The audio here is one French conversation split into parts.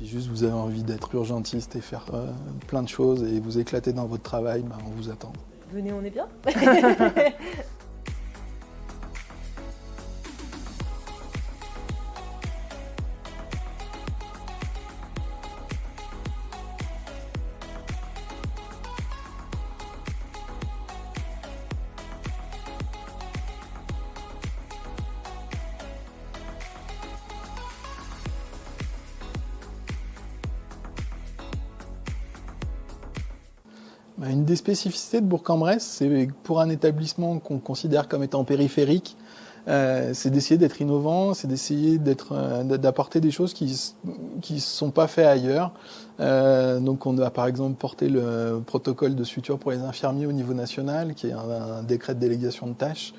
Si juste vous avez envie d'être urgentiste et faire plein de choses et vous éclater dans votre travail, on vous attend. Venez, on est bien. Une des spécificités de Bourg-en-Bresse, c'est pour un établissement qu'on considère comme étant périphérique, c'est d'essayer d'être innovant, c'est d'essayer d'apporter des choses qui sont pas faites ailleurs. Donc on a par exemple porté le protocole de suture pour les infirmiers au niveau national, qui est un décret de délégation de tâches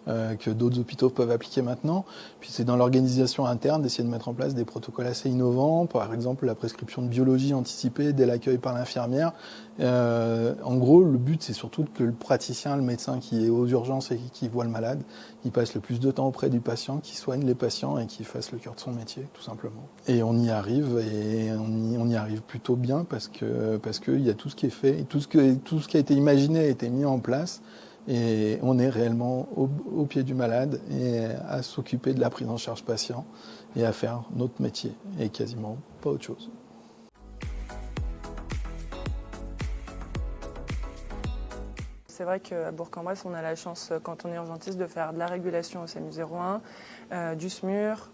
que d'autres hôpitaux peuvent appliquer maintenant. Puis c'est dans l'organisation interne d'essayer de mettre en place des protocoles assez innovants, par exemple la prescription de biologie anticipée dès l'accueil par l'infirmière. En gros, le but c'est surtout que le praticien, le médecin qui est aux urgences et qui voit le malade, il passe le plus de temps auprès du patient, qu'il soigne les patients et qu'il fasse le cœur de son métier, tout simplement. Et on y arrive, et on y arrive plutôt bien parce que y a tout ce qui est fait, et tout ce qui a été imaginé a été mis en place. Et on est réellement au pied du malade et à s'occuper de la prise en charge patient et à faire notre métier et quasiment pas autre chose. C'est vrai qu'à Bourg-en-Bresse, on a la chance, quand on est urgentiste, de faire de la régulation au SAMU 01, du SMUR,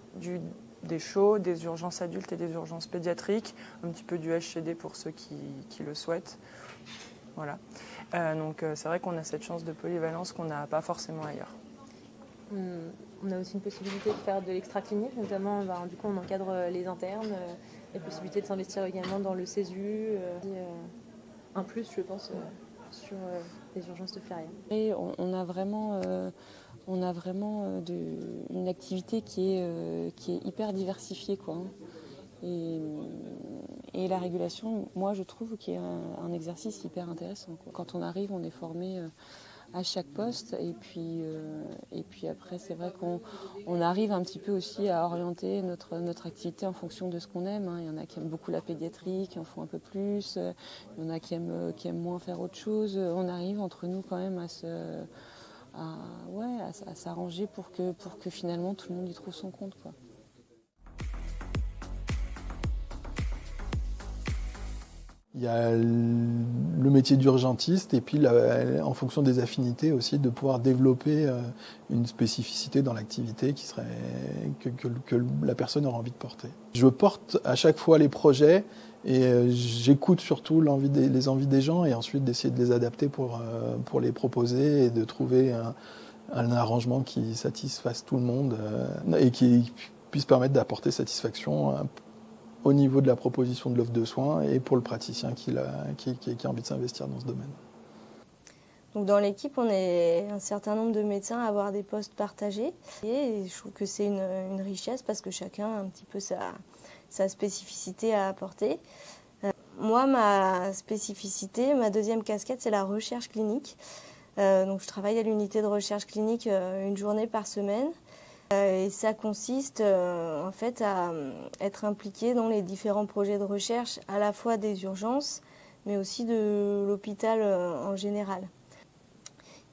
des chauds, des urgences adultes et des urgences pédiatriques, un petit peu du HCD pour ceux qui le souhaitent. Voilà. Donc c'est vrai qu'on a cette chance de polyvalence qu'on n'a pas forcément ailleurs. On a aussi une possibilité de faire de l'extra-clinique, notamment du coup on encadre les internes, la possibilité de s'investir également dans le CESU, un plus je pense sur les urgences de Ferrières. Et on a vraiment une activité qui est hyper diversifiée, quoi. Et la régulation, moi je trouve qu'il y a un exercice hyper intéressant, quoi. Quand on arrive, on est formé à chaque poste et puis après c'est vrai qu'on arrive un petit peu aussi à orienter notre activité en fonction de ce qu'on aime, hein. Il y en a qui aiment beaucoup la pédiatrie, qui en font un peu plus, il y en a qui aiment moins faire autre chose. On arrive entre nous quand même à s'arranger pour que finalement tout le monde y trouve son compte, quoi. Il y a le métier d'urgentiste et puis en fonction des affinités aussi de pouvoir développer une spécificité dans l'activité qui serait que la personne aura envie de porter. Je porte à chaque fois les projets et j'écoute surtout les envies des gens et ensuite d'essayer de les adapter pour les proposer et de trouver un arrangement qui satisfasse tout le monde et qui puisse permettre d'apporter satisfaction au niveau de la proposition de l'offre de soins et pour le praticien qui a envie de s'investir dans ce domaine. Donc dans l'équipe, on est un certain nombre de médecins à avoir des postes partagés. Et je trouve que c'est une richesse parce que chacun a un petit peu sa spécificité à apporter. Moi, ma spécificité, ma deuxième casquette, c'est la recherche clinique. Donc je travaille à l'unité de recherche clinique une journée par semaine. Et ça consiste en fait à être impliqué dans les différents projets de recherche, à la fois des urgences, mais aussi de l'hôpital en général.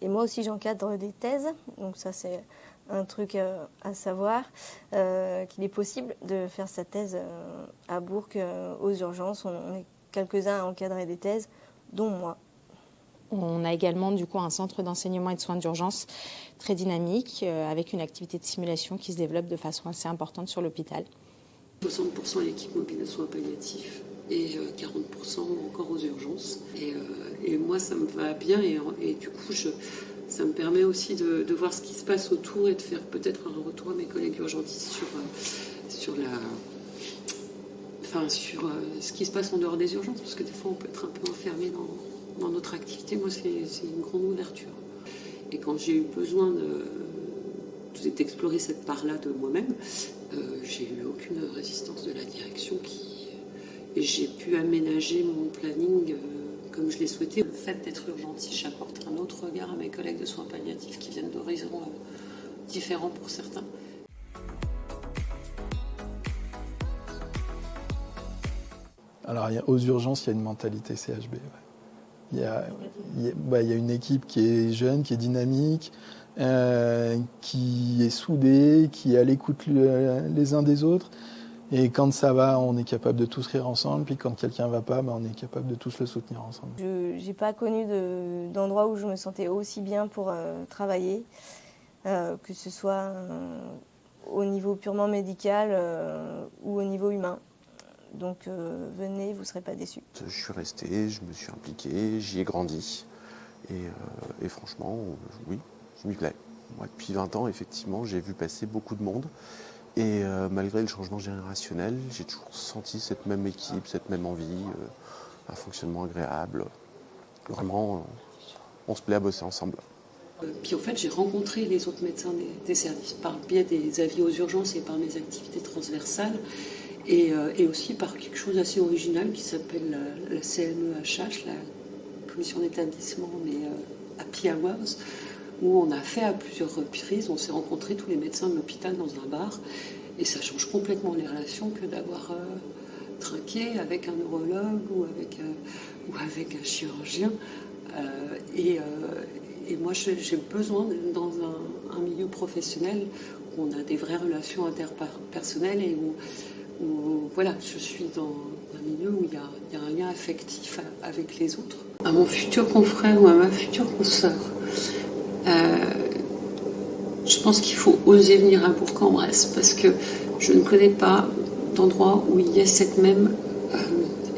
Et moi aussi j'encadre des thèses, donc ça c'est un truc à savoir, qu'il est possible de faire sa thèse à Bourg aux urgences. On est quelques-uns à encadrer des thèses, dont moi. On a également du coup un centre d'enseignement et de soins d'urgence très dynamique avec une activité de simulation qui se développe de façon assez importante sur l'hôpital. 60% à l'équipe mobile de soins palliatifs et 40% encore aux urgences. Et moi ça me va bien et du coup ça me permet aussi de voir ce qui se passe autour et de faire peut-être un retour à mes collègues urgentistes sur ce qui se passe en dehors des urgences, parce que des fois on peut être un peu enfermé dans notre activité. Moi, c'est une grande ouverture. Et quand j'ai eu besoin d'explorer cette part-là de moi-même, j'ai eu aucune résistance de la direction et j'ai pu aménager mon planning comme je l'ai souhaité. Le fait d'être urgentiste, j'apporte un autre regard à mes collègues de soins palliatifs qui viennent d'horizons différents pour certains. Alors, aux urgences, il y a une mentalité CHB. Ouais. Il y a une équipe qui est jeune, qui est dynamique, qui est soudée, qui est à l'écoute les uns des autres. Et quand ça va, on est capable de tous rire ensemble. Puis quand quelqu'un va pas, on est capable de tous le soutenir ensemble. Je n'ai pas connu d'endroit où je me sentais aussi bien pour travailler, que ce soit au niveau purement médical ou au niveau humain. Donc venez, vous ne serez pas déçus. Je suis resté, je me suis impliqué, j'y ai grandi. Et franchement, oui, je m'y plais. Moi, depuis 20 ans, effectivement, j'ai vu passer beaucoup de monde. Et malgré le changement générationnel, j'ai toujours senti cette même équipe, cette même envie, un fonctionnement agréable. Vraiment, on se plaît à bosser ensemble. Puis en fait, j'ai rencontré les autres médecins des services par le biais des avis aux urgences et par mes activités transversales. Et aussi par quelque chose d'assez original qui s'appelle la CMEHH, la commission d'établissement, mais Happy Hours, où on a fait à plusieurs reprises, on s'est rencontrés tous les médecins de l'hôpital dans un bar, et ça change complètement les relations que d'avoir trinqué avec un neurologue ou avec un chirurgien. Et moi, j'ai besoin, dans un milieu professionnel, où on a des vraies relations interpersonnelles et où voilà, je suis dans un milieu où il y a un lien affectif avec les autres. À mon futur confrère ou à ma future consoeur, je pense qu'il faut oser venir à Bourg-en-Bresse parce que je ne connais pas d'endroit où il y ait cette même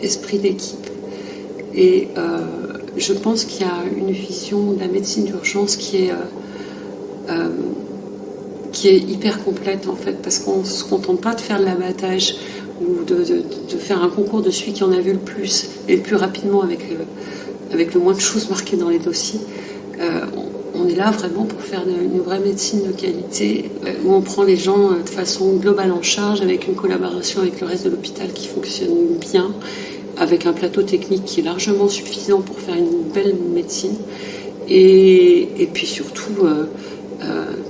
esprit d'équipe. Et je pense qu'il y a une vision de la médecine d'urgence qui est hyper complète en fait, parce qu'on ne se contente pas de faire de l'abattage ou de faire un concours de celui qui en a vu le plus et le plus rapidement avec le moins de choses marquées dans les dossiers. On est là vraiment pour faire une vraie médecine de qualité où on prend les gens de façon globale en charge avec une collaboration avec le reste de l'hôpital qui fonctionne bien, avec un plateau technique qui est largement suffisant pour faire une belle médecine et puis surtout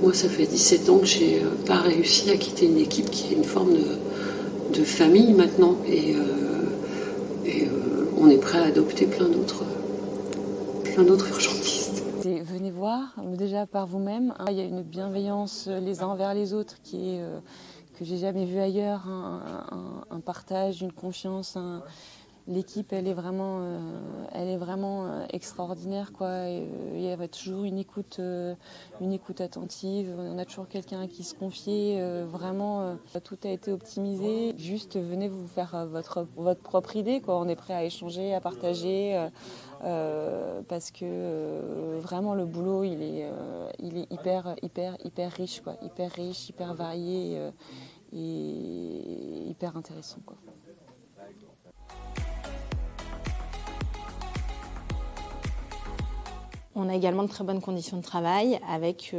moi, ça fait 17 ans que je n'ai pas réussi à quitter une équipe qui est une forme de famille maintenant. Et on est prêt à adopter plein d'autres urgentistes. Venez voir, déjà par vous-même. Il y a une bienveillance les uns envers les autres que j'ai jamais vue ailleurs. Un partage, une confiance. L'équipe, elle est vraiment extraordinaire, quoi. Il y avait toujours une écoute attentive. On a toujours quelqu'un qui se confiait. Vraiment, tout a été optimisé. Juste, venez vous faire votre propre idée, quoi. On est prêt à échanger, à partager, parce que vraiment le boulot, il est hyper riche, quoi. Hyper riche, hyper varié et hyper intéressant, quoi. On a également de très bonnes conditions de travail avec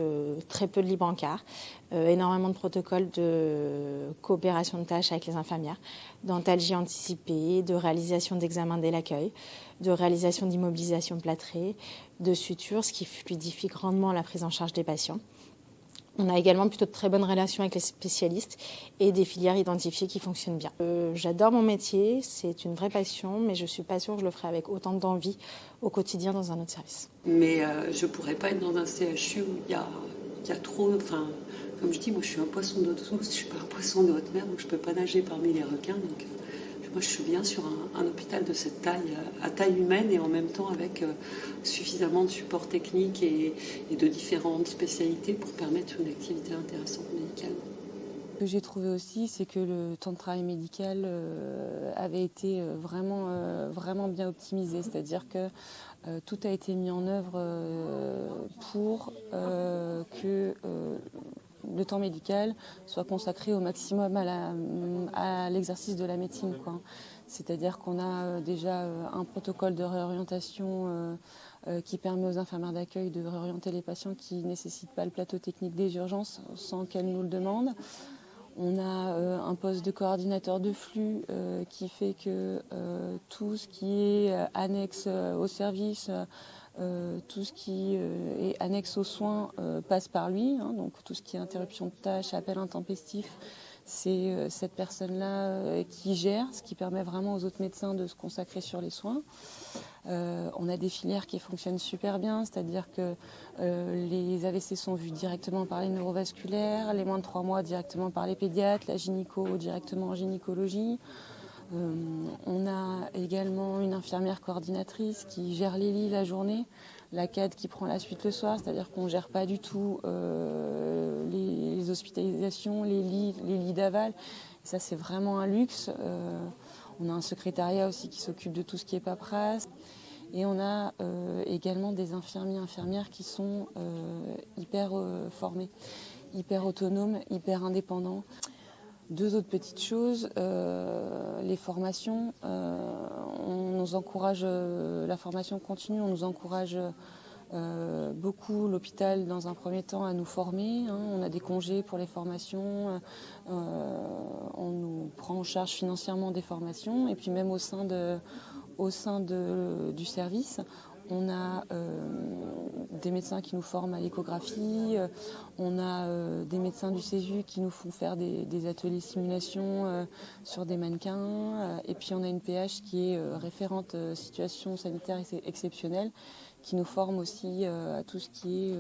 très peu de libre encart, énormément de protocoles de coopération de tâches avec les infirmières, d'antalgie anticipée, de réalisation d'examens dès l'accueil, de réalisation d'immobilisation plâtrée, de sutures, ce qui fluidifie grandement la prise en charge des patients. On a également plutôt de très bonnes relations avec les spécialistes et des filières identifiées qui fonctionnent bien. J'adore mon métier, c'est une vraie passion, mais je ne suis pas sûre que je le ferai avec autant d'envie au quotidien dans un autre service. Mais je ne pourrais pas être dans un CHU où il y a trop... Enfin, comme je dis, moi je suis un poisson d'eau douce, je ne suis pas un poisson de haute mer, donc je ne peux pas nager parmi les requins. Donc moi je suis bien sur un hôpital de cette taille, à taille humaine et en même temps avec suffisamment de support technique et de différentes spécialités pour permettre une activité intéressante médicale. Ce que j'ai trouvé aussi, c'est que le temps de travail médical avait été vraiment bien optimisé, c'est-à-dire que tout a été mis en œuvre pour que le temps médical soit consacré au maximum à l'exercice de la médecine, quoi. C'est-à-dire qu'on a déjà un protocole de réorientation qui permet aux infirmières d'accueil de réorienter les patients qui ne nécessitent pas le plateau technique des urgences sans qu'elles nous le demandent. On a un poste de coordinateur de flux qui fait que tout ce qui est annexe au service, tout ce qui est annexe aux soins passe par lui, hein, donc tout ce qui est interruption de tâches, appel intempestif, c'est cette personne-là qui gère, ce qui permet vraiment aux autres médecins de se consacrer sur les soins. On a des filières qui fonctionnent super bien, c'est-à-dire que les AVC sont vus directement par les neurovasculaires, les moins de 3 mois directement par les pédiatres, la gynéco directement en gynécologie. On a également une infirmière coordinatrice qui gère les lits la journée, la CAD qui prend la suite le soir, c'est-à-dire qu'on ne gère pas du tout les hospitalisations, les lits d'aval. Ça, c'est vraiment un luxe. On a un secrétariat aussi qui s'occupe de tout ce qui est paperasse. Et on a également des infirmières qui sont hyper formés, hyper autonomes, hyper indépendants. 2 autres petites choses, les formations, on nous encourage, la formation continue, on nous encourage beaucoup l'hôpital dans un premier temps à nous former, on a des congés pour les formations, on nous prend en charge financièrement des formations et puis même au sein du service, on a des médecins qui nous forment à l'échographie, on a des médecins du CESU qui nous font faire des ateliers simulation sur des mannequins, et puis on a une PH qui est référente situation sanitaire exceptionnelle, qui nous forme aussi à tout ce qui est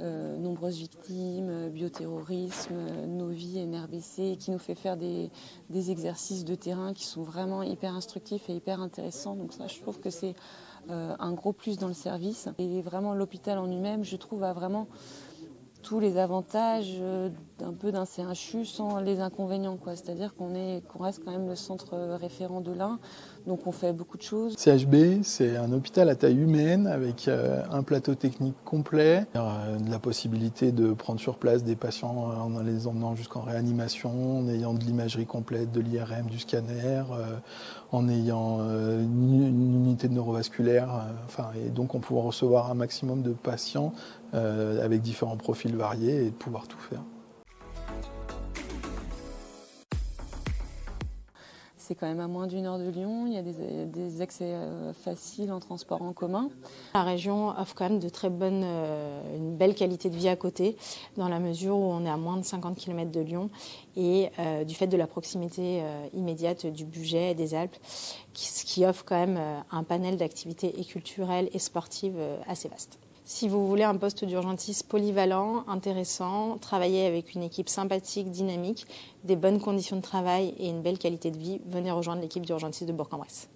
nombreuses victimes, bioterrorisme, Novi, NRBC, qui nous fait faire des exercices de terrain qui sont vraiment hyper instructifs et hyper intéressants. Donc ça, je trouve que c'est un gros plus dans le service. Et vraiment, l'hôpital en lui-même, je trouve, a vraiment tous les avantages d'un peu d'un CHU sans les inconvénients, quoi. C'est-à-dire qu'on reste quand même le centre référent de l'Ain, donc on fait beaucoup de choses. CHB, c'est un hôpital à taille humaine avec un plateau technique complet, la possibilité de prendre sur place des patients en les emmenant jusqu'en réanimation, en ayant de l'imagerie complète, de l'IRM, du scanner, en ayant une unité de neurovasculaire, et donc on pourra recevoir un maximum de patients avec différents profils variés et de pouvoir tout faire. C'est quand même à moins d'1 heure de Lyon, il y a des accès faciles en transport en commun. La région offre quand même une belle qualité de vie à côté, dans la mesure où on est à moins de 50 km de Lyon et du fait de la proximité immédiate du Bugey et des Alpes, ce qui offre quand même un panel d'activités et culturelles et sportives assez vaste. Si vous voulez un poste d'urgentiste polyvalent, intéressant, travailler avec une équipe sympathique, dynamique, des bonnes conditions de travail et une belle qualité de vie, venez rejoindre l'équipe d'urgentistes de Bourg-en-Bresse.